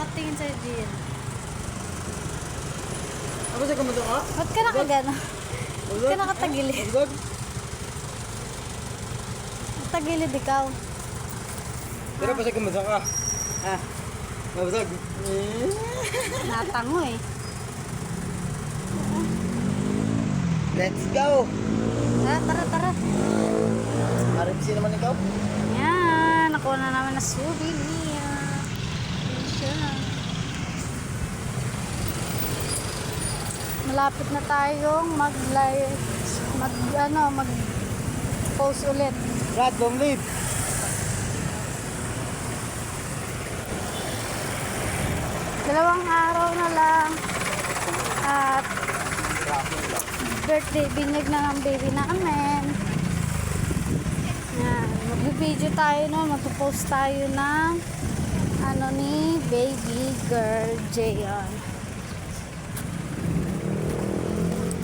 nakatingin sa'yo, Gian? Ako sa kamuto ka? Ba't ka nakagano? Ba't ka nakatagilid? Agad? Tagilid ikaw. Pero pa sa kamuto ka? Ha? Mabusag? Natango eh. Let's go! Tara, tara. RMC naman ikaw? Yan, nakuha na namin na souvenir. Yan siya. Malapit na tayong mag-post ulit. Brad, don't leave! Dalawang araw na lang at birthday binyag na ng baby namin. Yan, mag-video tayo no, mag-post tayo ng ano ni baby girl Jayon.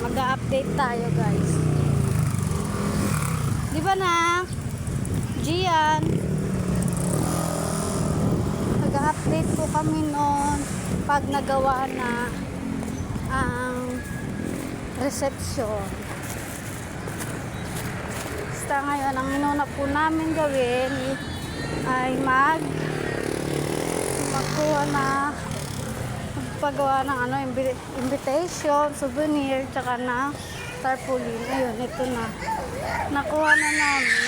Mag-update tayo guys. Di ba na? Gian, mag-update po kami noon pag nagawa na ang reception. Basta ngayon, ang inuna po namin gawin ay magpagawa ng invitation, souvenir, tsaka na tarpaulin. Ayun, ito na. Nakuha na namin.